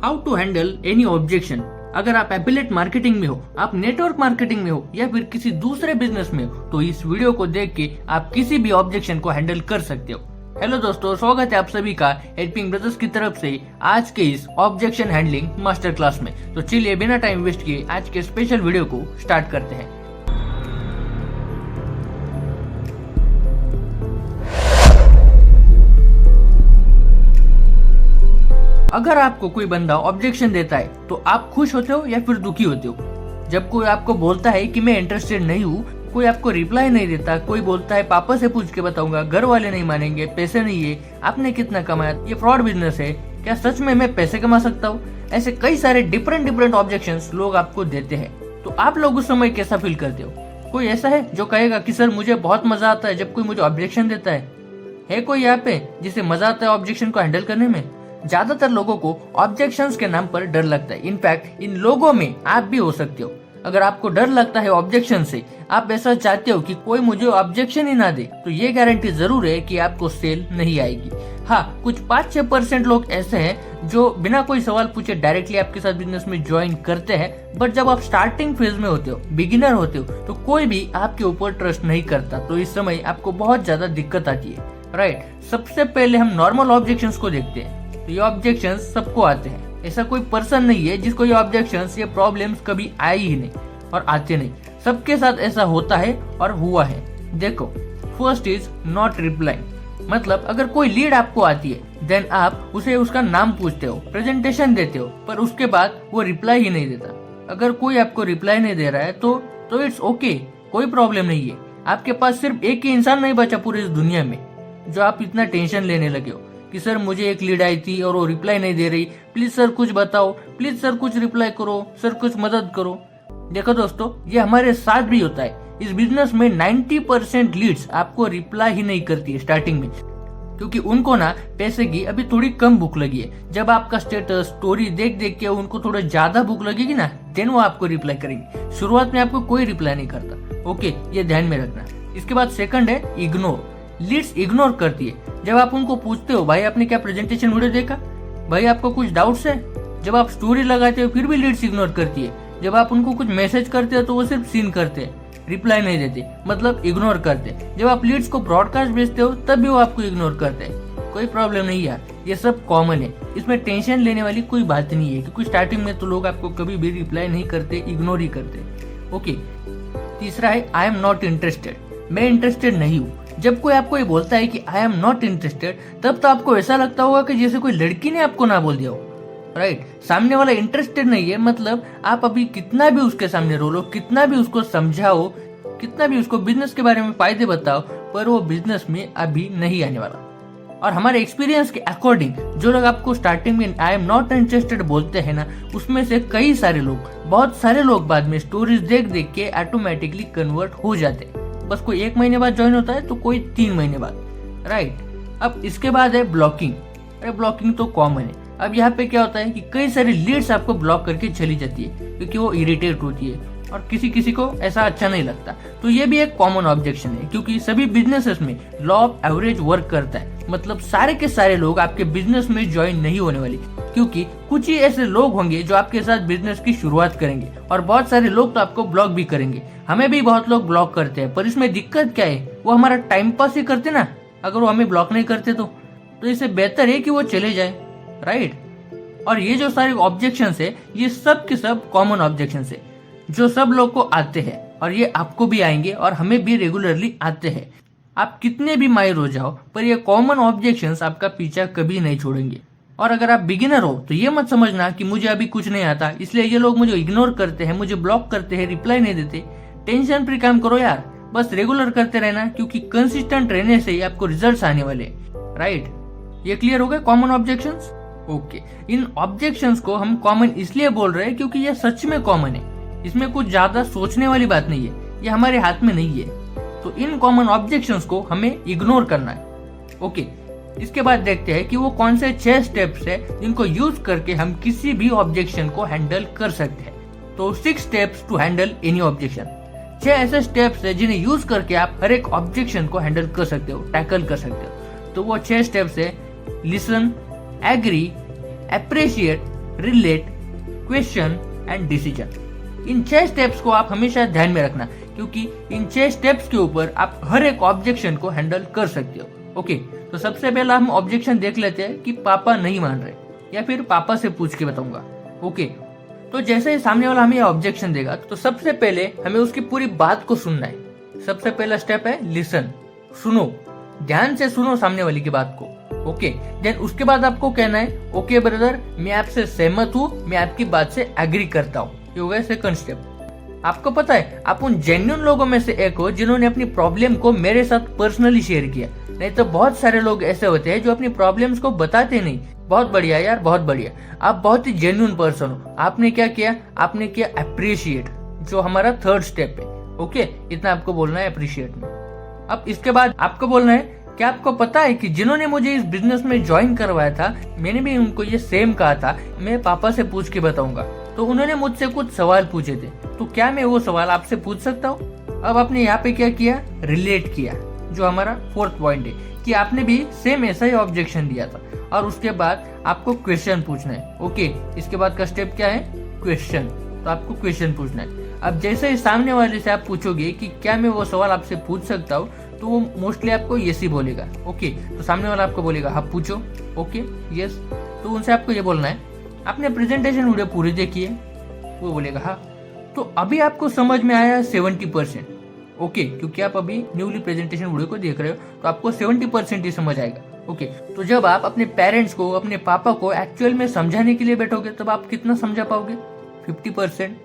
How to handle any objection. अगर आप affiliate marketing में हो, आप नेटवर्क मार्केटिंग में हो या फिर किसी दूसरे बिजनेस में हो, तो इस वीडियो को देख के आप किसी भी ऑब्जेक्शन को हैंडल कर सकते हो। हेलो दोस्तों, स्वागत है आप सभी का हेल्पिंग ब्रदर्स की तरफ से आज के इस ऑब्जेक्शन हैंडलिंग मास्टर क्लास में। तो चलिए बिना टाइम वेस्ट किए आज के स्पेशल वीडियो को स्टार्ट करते हैं। अगर आपको कोई बंदा ऑब्जेक्शन देता है तो आप खुश होते हो या फिर दुखी होते हो? जब कोई आपको बोलता है कि मैं इंटरेस्टेड नहीं हूँ, कोई आपको रिप्लाई नहीं देता, कोई बोलता है पापा से पूछ के बताऊंगा, घर वाले नहीं मानेंगे, पैसे नहीं है, आपने कितना कमाया, ये फ्रॉड बिजनेस है, क्या सच में मैं पैसे कमा सकता हूँ? ऐसे कई सारे डिफरेंट ऑब्जेक्शंस लोग आपको देते हैं। तो आप लोग उस समय कैसा फील करते हो? कोई ऐसा है जो कहेगा कि सर मुझे बहुत मजा आता है जब कोई मुझे ऑब्जेक्शन देता है कोई यहाँ पे जिसे मजा आता है ऑब्जेक्शन को हैंडल करने में? ज्यादातर लोगों को ऑब्जेक्शंस के नाम पर डर लगता है। इनफैक्ट इन लोगों में आप भी हो सकते हो। अगर आपको डर लगता है ऑब्जेक्शन से, आप ऐसा चाहते हो कि कोई मुझे ऑब्जेक्शन ही ना दे, तो ये गारंटी जरूर है कि आपको सेल नहीं आएगी। हाँ, कुछ 5-6% लोग ऐसे हैं जो बिना कोई सवाल पूछे डायरेक्टली आपके साथ बिजनेस में ज्वाइन करते हैं। बट जब आप स्टार्टिंग फेज में होते हो, बिगिनर होते हो, तो कोई भी आपके ऊपर ट्रस्ट नहीं करता। तो इस समय आपको बहुत ज्यादा दिक्कत आती है, राइट? सबसे पहले हम नॉर्मल ऑब्जेक्शंस को देखते हैं। तो ये ऑब्जेक्शंस सबको आते हैं। ऐसा कोई पर्सन नहीं है जिसको ये ऑब्जेक्शंस, ये प्रॉब्लम्स कभी आई ही नहीं और आते नहीं। सबके साथ ऐसा होता है और हुआ है। देखो, फर्स्ट इज नॉट रिप्लाइंग। मतलब अगर कोई लीड आपको आती है, देन आप उसे उसका नाम पूछते हो, प्रेजेंटेशन देते हो, पर उसके बाद वो रिप्लाई ही नहीं देता। अगर कोई आपको रिप्लाई नहीं दे रहा है तो इट्स ओके, कोई प्रॉब्लम नहीं है। आपके पास सिर्फ एक ही इंसान नहीं बचा पूरी इस दुनिया में जो आप इतना टेंशन लेने लगे हो कि सर मुझे एक लीड आई थी और वो रिप्लाई नहीं दे रही, प्लीज सर कुछ बताओ, प्लीज सर कुछ रिप्लाई करो, सर कुछ मदद करो। देखो दोस्तों, ये हमारे साथ भी होता है। इस बिजनेस में 90% लीड्स आपको रिप्लाई ही नहीं करती है स्टार्टिंग में, क्योंकि उनको ना पैसे की अभी थोड़ी कम भूख लगी है। जब आपका स्टेटस स्टोरी देख देख के उनको थोड़ा ज्यादा भूख लगेगी ना, देन वो आपको रिप्लाई करेंगे। शुरुआत में आपको कोई रिप्लाई नहीं करता। ओके, ये ध्यान में रखना। इसके बाद सेकंड है इग्नोर। लीड्स इग्नोर करती है। जब आप उनको पूछते हो भाई आपने क्या प्रेजेंटेशन वीडियो देखा, भाई आपको कुछ डाउट्स है, जब आप स्टोरी लगाते हो फिर भी लीड्स इग्नोर करती है। जब आप उनको कुछ मैसेज करते हो तो वो सिर्फ सीन करते हैं, रिप्लाई नहीं देते, मतलब इग्नोर करते। जब आप लीड्स को ब्रॉडकास्ट भेजते हो तब भी वो आपको इग्नोर करते हैं। कोई प्रॉब्लम नहीं यार, ये सब कॉमन है, इसमें टेंशन लेने वाली कोई बात नहीं है, क्योंकि स्टार्टिंग में तो लोग आपको कभी भी रिप्लाई नहीं करते, इग्नोर ही करते। ओके, तीसरा है आई एम नॉट इंटरेस्टेड। मैं इंटरेस्टेड नहीं हूँ। जब कोई आपको ये बोलता है कि आई एम नॉट इंटरेस्टेड, तब तो आपको ऐसा लगता होगा कि जैसे कोई लड़की ने आपको ना बोल दिया हो, राइट? सामने वाला इंटरेस्टेड नहीं है, मतलब आप अभी कितना भी उसके सामने रोलो, कितना भी उसको समझाओ, कितना भी उसको बिजनेस के बारे में फायदे बताओ, पर वो बिजनेस में अभी नहीं आने वाला। और हमारे एक्सपीरियंस के अकॉर्डिंग जो लोग आपको स्टार्टिंग में आई एम नॉट इंटरेस्टेड बोलते हैं ना, उसमें से कई सारे लोग, बहुत सारे लोग बाद में स्टोरीज देख देख के ऑटोमेटिकली कन्वर्ट हो जाते हैं। बस कोई 1 महीने बाद ज्वाइन होता है तो कोई 3 महीने बाद, राइट? अब इसके बाद है ब्लॉकिंग। अरे ब्लॉकिंग तो कॉमन है। अब यहाँ पे क्या होता है कि कई सारी लीड्स आपको ब्लॉक करके चली जाती है क्योंकि वो इरिटेट होती है और किसी किसी को ऐसा अच्छा नहीं लगता। तो ये भी एक कॉमन ऑब्जेक्शन है, क्योंकि सभी बिजनेसेस में लॉ ऑफ एवरेज वर्क करता है। मतलब सारे के सारे लोग आपके बिजनेस में ज्वाइन नहीं होने वाले, क्योंकि कुछ ही ऐसे लोग होंगे जो आपके साथ बिजनेस की शुरुआत करेंगे और बहुत सारे लोग तो आपको ब्लॉक भी करेंगे। हमें भी बहुत लोग ब्लॉक करते हैं, पर इसमें दिक्कत क्या है, वो हमारा टाइम पास ही करते ना। अगर वो हमें ब्लॉक नहीं करते तो इससे बेहतर है कि वो चले जाए, राइट? और ये जो सारे ऑब्जेक्शन है, ये सब के सब कॉमन ऑब्जेक्शन है जो सब लोग को आते हैं, और ये आपको भी आएंगे और हमें भी रेगुलरली आते हैं। आप कितने भी माहिर हो जाओ, पर ये कॉमन ऑब्जेक्शंस आपका पीछा कभी नहीं छोड़ेंगे। और अगर आप बिगिनर हो तो ये मत समझना कि मुझे अभी कुछ नहीं आता, इसलिए ये लोग मुझे इग्नोर करते हैं, मुझे ब्लॉक करते हैं, रिप्लाई नहीं देते। टेंशन फ्री काम करो यार, बस रेगुलर करते रहना, क्योंकि कंसिस्टेंट रहने से ही आपको रिजल्ट्स आने वाले, राइट? ये क्लियर हो गए कॉमन ऑब्जेक्शंस? ओके, इन ऑब्जेक्शंस को हम कॉमन इसलिए बोल रहे हैं क्योंकि ये सच में कॉमन है। इसमें कुछ ज्यादा सोचने वाली बात नहीं है, ये हमारे हाथ में नहीं है। तो इन कॉमन ऑब्जेक्शंस को हमें इग्नोर करना है। ओके, इसके बाद देखते हैं कि वो कौन से 6 स्टेप्स है जिनको यूज करके हम किसी भी ऑब्जेक्शन को हैंडल कर सकते हैं। तो 6 steps to handle any objection. 6 ऐसे स्टेप्स है जिन्हें यूज करके आप हर एक ऑब्जेक्शन को हैंडल कर सकते हो, टैकल कर सकते हो। तो वो 6 स्टेप्स है: listen, agree, appreciate, relate, question and decision. इन 6 स्टेप्स को आप हमेशा ध्यान में रखना, क्योंकि इन 6 स्टेप्स के ऊपर आप हर एक ऑब्जेक्शन को हैंडल कर सकते हो। ओके, तो सबसे पहला हम ऑब्जेक्शन देख लेते हैं कि पापा नहीं मान रहे, या फिर पापा से पूछ के बताऊंगा। ओके, तो जैसे ही सामने वाला हमें ऑब्जेक्शन देगा, तो सबसे पहले हमें उसकी पूरी बात को सुनना है। सबसे पहला स्टेप है लिसन, सुनो, ध्यान से सुनो सामने वाली की बात को। ओके, देन उसके बाद आपको कहना है ओके ब्रदर, मैं आपसे सहमत हूँ, मैं आपकी बात से एग्री करता हूँ। ये हो गया सेकंड स्टेप। आपको पता है, आप उन जेन्युइन लोगों में से एक हो जिन्होंने अपनी प्रॉब्लम को मेरे साथ पर्सनली शेयर किया। नहीं तो बहुत सारे लोग ऐसे होते हैं जो अपनी प्रॉब्लम्स को बताते नहीं। बहुत बढ़िया यार, बहुत बढ़िया, आप बहुत ही जेन्युइन पर्सन हो। आपने क्या किया? आपने किया अप्रिशिएट, जो हमारा थर्ड स्टेप है। ओके, इतना आपको बोलना है अप्रिशिएट में। अब इसके बाद आपको बोलना है, क्या आपको पता है कि जिन्होंने मुझे इस बिजनेस में ज्वाइन करवाया था, मैंने भी उनको ये सेम कहा था, मैं पापा से पूछ के बताऊंगा। तो उन्होंने मुझसे कुछ सवाल पूछे थे, तो क्या मैं वो सवाल आपसे पूछ सकता हूँ? अब आपने यहाँ पे क्या किया? रिलेट किया, जो हमारा फोर्थ पॉइंट है, कि आपने भी सेम ऐसा ही ऑब्जेक्शन दिया था। और उसके बाद आपको क्वेश्चन पूछना है। ओके, इसके बाद का स्टेप क्या है? क्वेश्चन। तो आपको क्वेश्चन पूछना है। अब जैसे ही सामने वाले से आप पूछोगे कि क्या मैं वो सवाल आपसे पूछ सकता हूँ, तो वो मोस्टली आपको यस ही बोलेगा। ओके, तो सामने वाला आपको बोलेगा हाँ पूछो। Okay, yes. तो उनसे आपको ये बोलना है, आपने प्रेजेंटेशन वीडियो पूरी देखी है? वो बोलेगा हाँ। तो अभी आपको समझ में आया 70%। ओके, क्योंकि आप अभी न्यूली प्रेजेंटेशन वीडियो को देख रहे हो, तो आपको 70% ही समझ आएगा। ओके, तो जब आप अपने पेरेंट्स को, अपने पापा को एक्चुअल में समझाने के लिए बैठोगे, तब आप कितना समझा पाओगे? 50%।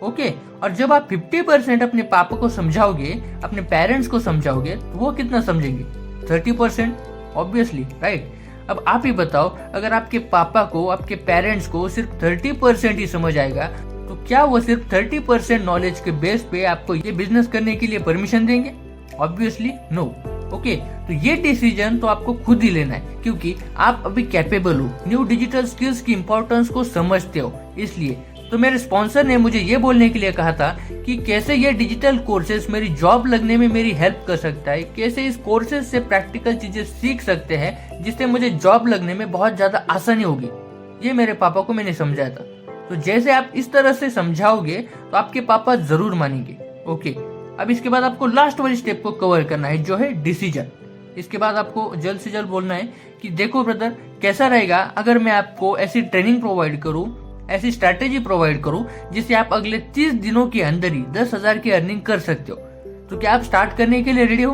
ओके, और जब आप 50% अपने पापा को समझाओगे, अपने पेरेंट्स को समझाओगे, तो वो कितना समझेंगे? 30%, ऑब्वियसली, राइट। अब आप ही बताओ, अगर आपके पापा को, आपके पेरेंट्स को सिर्फ 30% ही समझ आएगा, तो क्या वो सिर्फ 30% नॉलेज के बेस पे आपको ये बिजनेस करने के लिए परमिशन देंगे? Obviously no. ओके, तो ये डिसीजन तो आपको खुद ही लेना है, क्योंकि आप अभी कैपेबल हो, न्यू डिजिटल स्किल्स की इंपॉर्टेंस को समझते हो। इसलिए तो मेरे स्पॉन्सर ने मुझे ये बोलने के लिए कहा था कि कैसे ये डिजिटल कोर्सेज मेरी जॉब लगने में मेरी हेल्प कर सकता है, कैसे इस कोर्सेज से प्रैक्टिकल चीजें सीख सकते हैं जिससे मुझे जॉब लगने में बहुत ज्यादा आसानी होगी। ये मेरे पापा को मैंने समझाया था। तो जैसे आप इस तरह से समझाओगे, तो आपके पापा जरूर मानेंगे। ओके, अब इसके बाद आपको लास्ट वाली स्टेप को कवर करना है, जो है डिसीजन। इसके बाद आपको जल्द से जल्द बोलना है कि देखो ब्रदर, कैसा रहेगा अगर मैं आपको ऐसी ट्रेनिंग प्रोवाइड करूं, ऐसी स्ट्रैटेजी प्रोवाइड करूं जिससे आप अगले 30 दिनों के अंदर ही 10,000 की अर्निंग कर सकते हो। तो क्या आप स्टार्ट करने के लिए रेडी हो?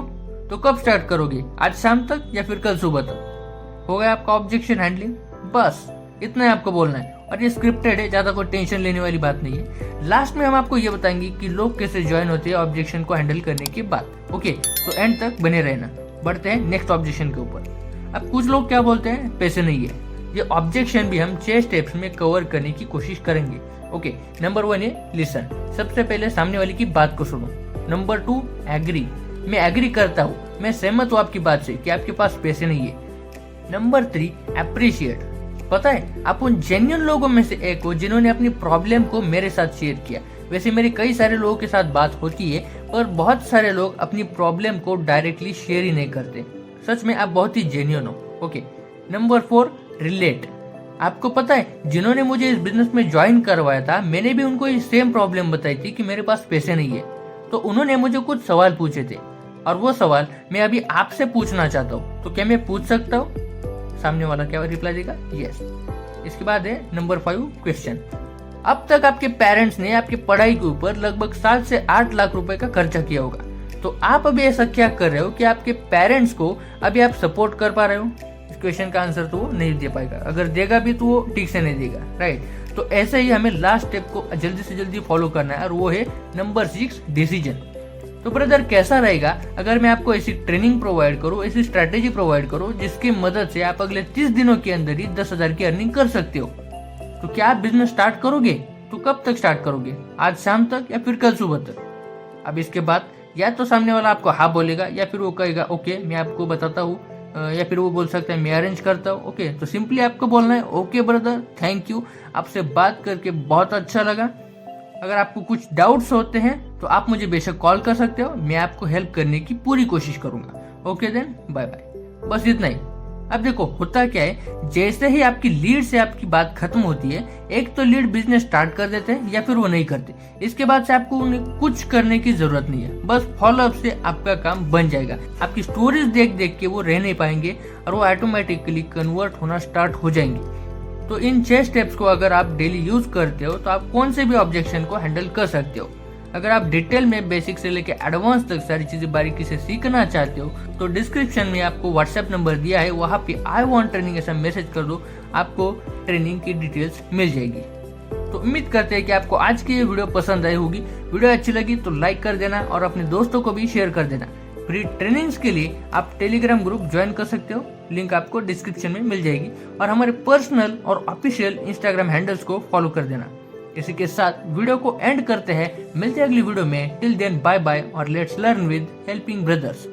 तो कब स्टार्ट करोगे? आज शाम तक या फिर कल सुबह तक? हो गया आपका ऑब्जेक्शन हैंडलिंग। बस इतना ही आपको बोलना है, और ये स्क्रिप्टेड है, ज्यादा कोई टेंशन लेने वाली बात नहीं है। लास्ट में हम आपको ये बताएंगे कि लोग कैसे ज्वाइन होते हैं ऑब्जेक्शन को हैंडल करने के बाद। ओके, तो एंड तक बने रहना। बढ़ते हैं नेक्स्ट ऑब्जेक्शन के ऊपर। अब कुछ लोग क्या बोलते हैं? पैसे नहीं है। ये ऑब्जेक्शन भी हम 6 स्टेप्स में कवर करने की कोशिश करेंगे। ओके, नंबर 1 है लिसन, सबसे पहले सामने वाले की बात को सुनो। नंबर 2 एग्री, मैं एग्री करता हूँ, मैं सहमत हूँ आपकी बात से कि आपके पास पैसे नहीं है। नंबर 3 अप्रिशिएट, पता है आप उन जेन्युइन लोगों में से एक हो जिन्होंने अपनी प्रॉब्लम को मेरे साथ शेयर किया। वैसे मेरी कई सारे लोगों के साथ बात होती है, पर बहुत सारे लोग अपनी प्रॉब्लम को डायरेक्टली शेयर ही नहीं करते। सच में आप बहुत ही जेन्युइन हो। ओके, नंबर 4 रिलेट, आपको पता है जिन्होंने मुझे इस बिजनेस में ज्वाइन करवाया था, मैंने भी उनको ये सेम प्रॉब्लम बताई थी कि मेरे पास पैसे नहीं है। तो उन्होंने मुझे कुछ सवाल पूछे थे, और वो सवाल मैं अभी आपसे पूछना चाहता हूँ। तो क्या मैं पूछ सकता हूँ? सामने वाला क्या रिप्लाई देगा? यस। इसके बाद है नंबर 5 क्वेश्चन। अब तक आपके पेरेंट्स ने आपकी पढ़ाई के ऊपर लगभग 7 से 8 लाख रुपए का खर्चा किया होगा। तो आप अभी ऐसा क्या कर रहे हो कि आपके पेरेंट्स को अभी आप सपोर्ट कर पा रहे हो? इस क्वेश्चन का आंसर तो वो नहीं दे पाएगा, अगर देगा भी तो वो ठीक से नहीं देगा, राइट। तो ऐसे ही हमें लास्ट स्टेप को जल्दी से जल्दी फॉलो करना है, और वो है नंबर 6 डिसीजन। तो ब्रदर, कैसा रहेगा अगर मैं आपको ऐसी ट्रेनिंग प्रोवाइड करूं, ऐसी स्ट्रैटेजी प्रोवाइड करूं जिसकी मदद से आप अगले 30 दिनों के अंदर ही 10,000 की अर्निंग कर सकते हो? तो क्या आप बिजनेस स्टार्ट करोगे? तो कब तक स्टार्ट करोगे? आज शाम तक या फिर कल सुबह तक? अब इसके बाद या तो सामने वाला आपको हाँ बोलेगा, या फिर वो कहेगा ओके मैं आपको बताता हूँ, या फिर वो बोल सकता है मैं अरेंज करता हूँ। ओके, तो सिंपली आपको बोलना है ओके ब्रदर, थैंक यू, आपसे बात करके बहुत अच्छा लगा। अगर आपको कुछ डाउट्स होते हैं तो आप मुझे बेशक कॉल कर सकते हो, मैं आपको हेल्प करने की पूरी कोशिश करूंगा। Okay then, bye bye. बस इतना ही। अब देखो होता क्या है, जैसे ही आपकी लीड से आपकी बात खत्म होती है, एक तो लीड बिजनेस स्टार्ट कर देते हैं या फिर वो नहीं करते। इसके बाद से आपको उन्हें कुछ करने की जरूरत नहीं है, बस फॉलोअप से आपका काम बन जाएगा। आपकी स्टोरीज देख देख के वो रह नहीं पाएंगे और वो ऑटोमेटिकली कन्वर्ट होना स्टार्ट हो जाएंगे। तो इन 6 स्टेप्स को अगर आप डेली यूज करते हो तो आप कौन से भी ऑब्जेक्शन को हैंडल कर सकते हो। अगर आप डिटेल में बेसिक से लेकर एडवांस तक सारी चीजें बारीकी से सीखना चाहते हो तो डिस्क्रिप्शन में आपको व्हाट्सएप नंबर दिया है, वहां पे आई वांट ट्रेनिंग ऐसा मैसेज कर दो, आपको ट्रेनिंग की डिटेल्स मिल जाएगी। तो उम्मीद करते हैं कि आपको आज की ये वीडियो पसंद आई होगी। वीडियो अच्छी लगी तो लाइक कर देना और अपने दोस्तों को भी शेयर कर देना। फ्री ट्रेनिंग्स के लिए आप टेलीग्राम ग्रुप ज्वाइन कर सकते हो, लिंक आपको डिस्क्रिप्शन में मिल जाएगी। और हमारे पर्सनल और ऑफिशियल इंस्टाग्राम हैंडल्स को फॉलो कर देना। इसी के साथ वीडियो को एंड करते हैं, मिलते हैं अगली वीडियो में। टिल देन बाय बाय और let's learn with helping brothers.